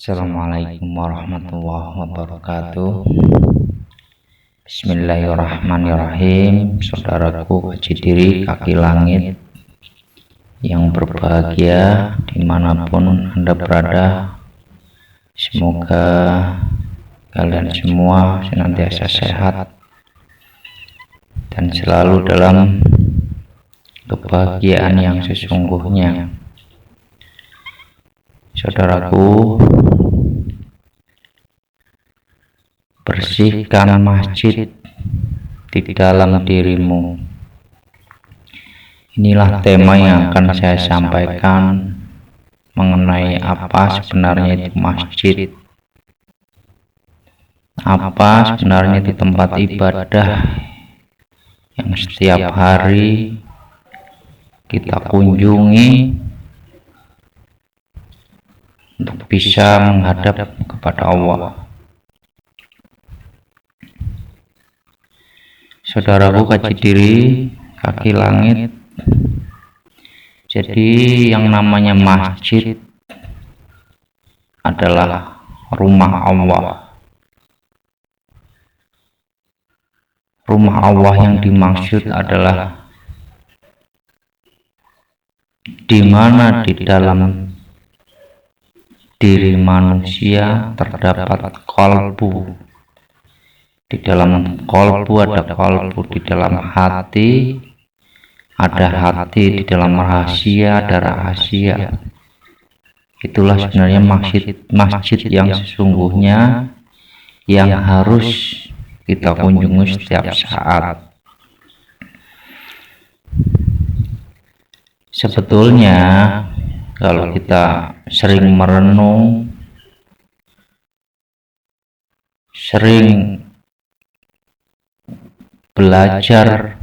Assalamualaikum warahmatullahi wabarakatuh. Bismillahirrahmanirrahim. Saudaraku kecil diri kaki langit yang berbahagia dimanapun Anda berada, semoga kalian semua senantiasa sehat dan selalu dalam kebahagiaan yang sesungguhnya. Saudaraku, bersihkan masjid di dalam dirimu. Inilah tema yang akan saya sampaikan mengenai apa sebenarnya itu masjid. Apa sebenarnya itu tempat ibadah yang setiap hari kita kunjungi untuk bisa menghadap kepada Allah. Saudaraku kecil diri kaki langit, jadi yang namanya masjid adalah rumah Allah. Rumah Allah yang dimaksud adalah di mana di dalam diri manusia terdapat kalbu. Di dalam kalbu ada kalbu, di dalam hati ada hati, di dalam rahasia ada rahasia. Itulah sebenarnya masjid yang sesungguhnya yang harus kita kunjungi setiap saat. Sebetulnya kalau kita sering merenung, sering belajar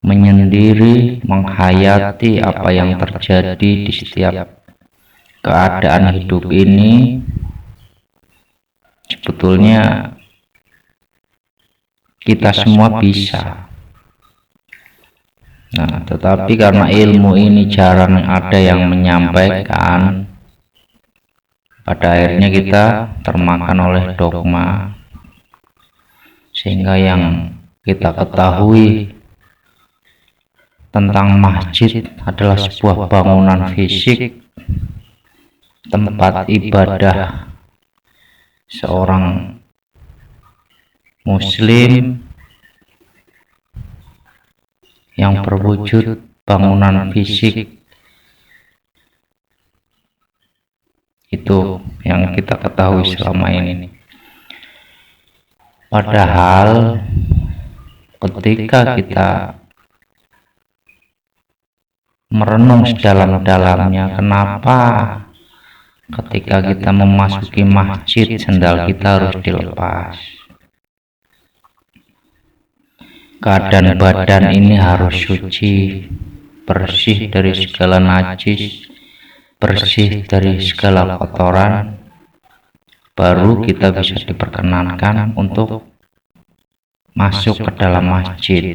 menyendiri, menghayati apa yang terjadi di setiap keadaan hidup ini, sebetulnya kita semua bisa. Nah, tetapi karena ilmu ini jarang ada yang menyampaikan, pada akhirnya kita termakan oleh dogma, sehingga yang kita ketahui tentang masjid adalah sebuah bangunan fisik, tempat ibadah seorang muslim yang berwujud bangunan fisik. Itu yang kita ketahui selama ini. Padahal ketika kita merenung sedalam-dalamnya, kenapa ketika kita memasuki masjid sendal kita harus dilepas? Keadaan badan ini harus suci, bersih dari segala najis, bersih dari segala kotoran, baru kita bisa diperkenankan untuk masuk ke dalam masjid.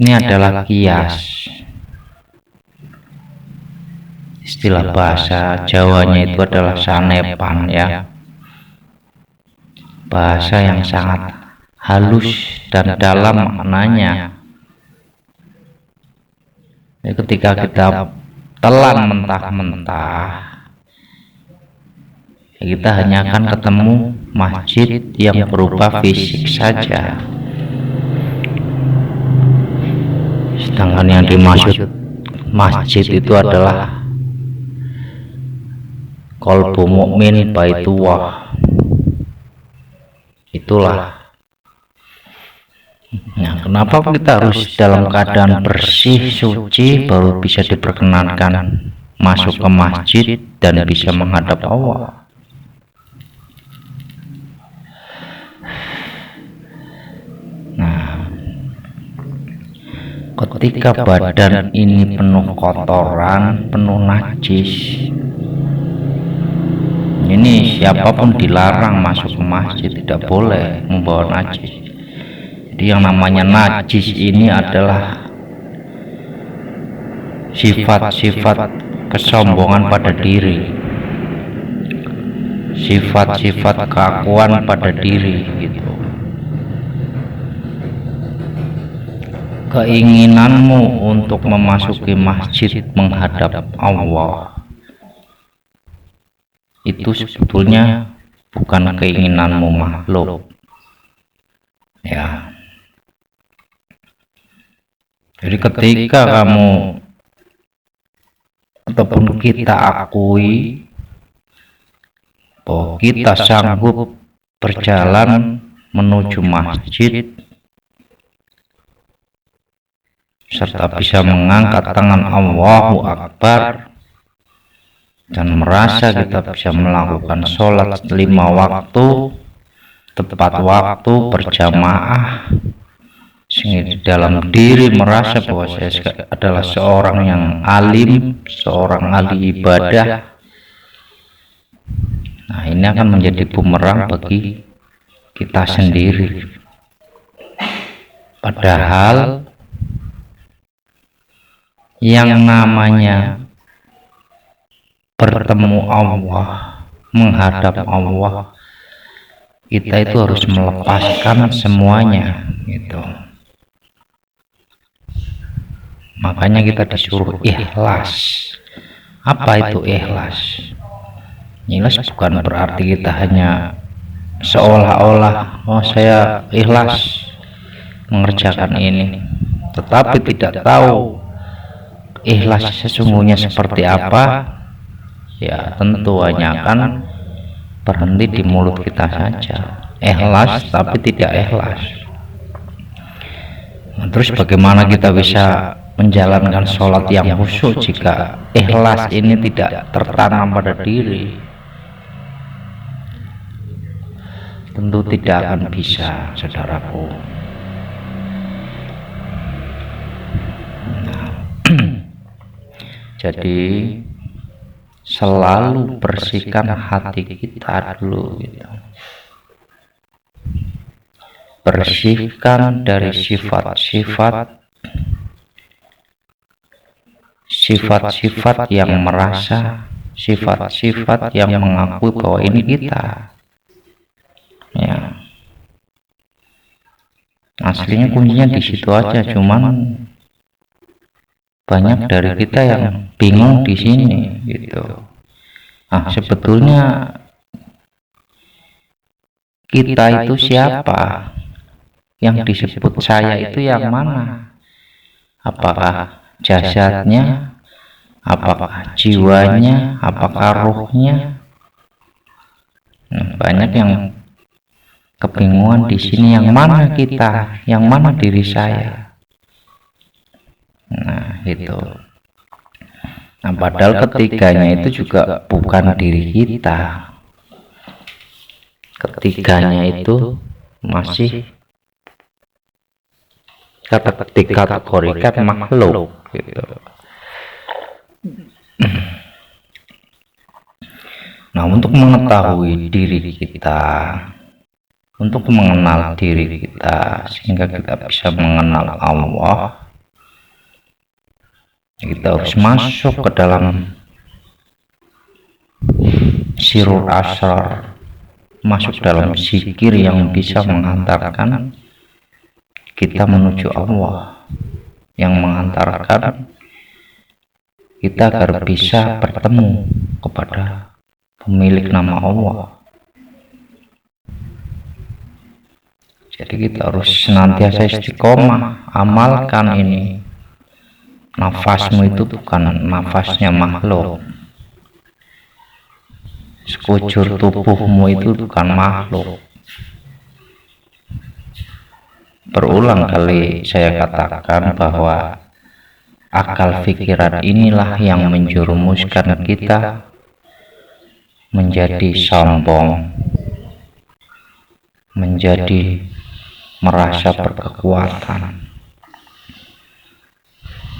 Ini adalah kias. Istilah bahasa Jawanya itu adalah sanepan, ya. Bahasa yang sangat halus dan dalam maknanya. Jadi ketika kita telan mentah-mentah, kita hanya akan ketemu masjid yang berupa fisik saja. Sedangkan yang dimaksud masjid itu adalah qalbu mukmin baitullah. Itulah. Nah, kenapa kita harus dalam keadaan bersih, suci, baru bisa diperkenankan masuk ke masjid dan bisa menghadap Allah? Nah, ketika badan ini penuh kotoran, penuh najis, ini siapapun dilarang masuk ke masjid, tidak boleh membawa najis. Jadi yang namanya najis ini adalah sifat-sifat kesombongan pada diri, sifat-sifat keakuan pada diri gitu. Keinginanmu untuk memasuki masjid menghadap Allah itu sebetulnya bukan keinginanmu makhluk ya. Jadi ketika kamu ataupun kita akui bahwa kita sanggup berjalan menuju masjid serta bisa mengangkat tangan Allahu Akbar dan merasa kita bisa melakukan sholat 5 waktu tepat waktu berjamaah, sehingga di dalam diri merasa bahwa saya adalah seorang yang alim, seorang ahli ibadah. Nah, ini akan menjadi bumerang bagi kita sendiri. Padahal yang namanya bertemu Allah, menghadap Allah, kita itu harus melepaskan semuanya gitu. Makanya kita disuruh ikhlas. Apa itu ikhlas? Ikhlas bukan berarti kita hanya seolah-olah saya ikhlas mengerjakan ini, tetapi tidak tahu ikhlas sesungguhnya seperti apa, ya tentu hanya akan berhenti di mulut kita saja. Ikhlas tapi tidak ikhlas. Nah, terus bagaimana kita bisa menjalankan sholat yang khusyuk jika ikhlas ini tidak tertanam pada diri? Tentu tidak akan bisa, saudaraku. Jadi selalu bersihkan hati kita dulu gitu. Bersihkan dari sifat-sifat yang merasa, sifat-sifat yang mengakui bahwa ini kita ya. Aslinya kuncinya di situ aja, cuman banyak dari kita yang bingung di sini gitu. Sebetulnya kita itu siapa? Yang disebut saya itu yang mana? Apakah jasadnya? Apakah jiwanya? Apakah ruhnya? Banyak yang kebingungan di sini, yang mana kita? Yang mana diri saya? Nah itu. Nah, padahal ketiganya itu juga bukan diri kita. Ketiganya itu masih dikategorikan makhluk gitu. Nah, untuk mengetahui diri kita, untuk mengenal diri kita sehingga kita bisa mengenal Allah, kita harus masuk ke dalam sirul asrar, masuk dalam zikir yang bisa mengantarkan kita menuju Allah, yang mengantarkan kita agar bisa bertemu kepada pemilik nama Allah. Jadi kita harus senantiasa istiqomah, amalkan ini. Nafasmu itu bukan nafasnya makhluk, sekujur tubuhmu itu bukan makhluk. Berulang kali saya katakan bahwa akal pikiran inilah yang menjerumuskan kita menjadi sombong, menjadi merasa berkekuatan.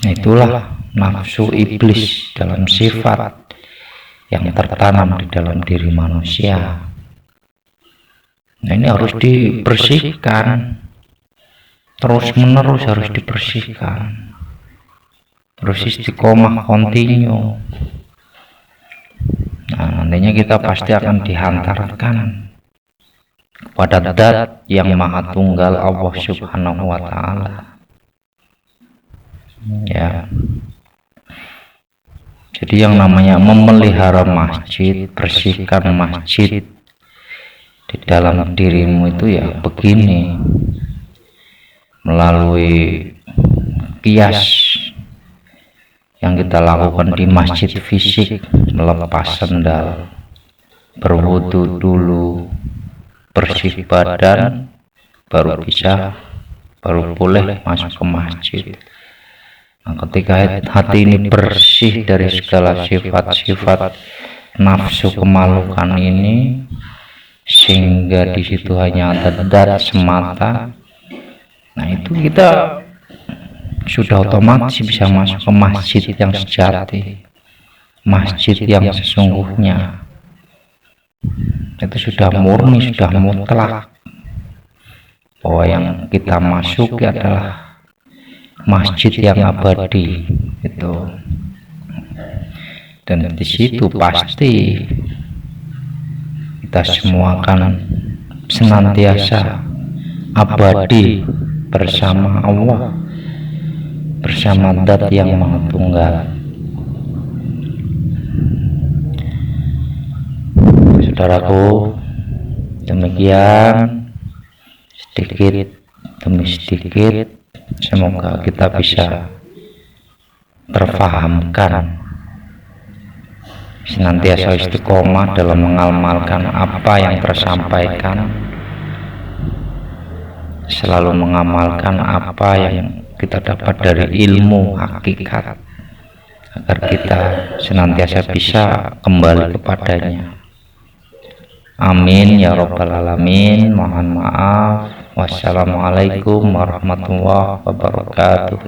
Itulah nafsu iblis dalam sifat yang tertanam di dalam diri manusia. Nah, ini harus dibersihkan, terus menerus harus dibersihkan. terus istiqomah continue. Nah, nantinya kita pasti akan dihantarkan kepada Zat yang Maha Tunggal, Allah Subhanahu wa Ta'ala. Ya. Jadi yang namanya memelihara masjid, bersihkan masjid di dalam dirimu itu ya begini, melalui kias yang kita lakukan di masjid fisik, melepas sendal, berwudu dulu, bersih badan, baru boleh masuk ke masjid. Nah, ketika hati ini bersih dari segala sifat-sifat nafsu kemalukan ini, sehingga di situ hanya ada Zat semata, nah itu kita sudah otomatis bisa masuk ke masjid yang sejati, masjid yang sesungguhnya. Itu sudah murni, sudah mutlak bahwa yang kita masuki adalah masjid yang abadi itu. Dan di situ pasti kita semua akan senantiasa abadi bersama Allah, bersama Zat yang Maha Tunggal. Saudaraku, demikian sedikit demi sedikit, semoga kita bisa terfahamkan, senantiasa istiqomah dalam mengamalkan apa yang tersampaikan, selalu mengamalkan apa yang kita dapat dari ilmu hakikat, agar kita senantiasa bisa kembali kepadanya. Amin ya rabbal alamin. Mohon maaf. Wassalamualaikum warahmatullahi wabarakatuh.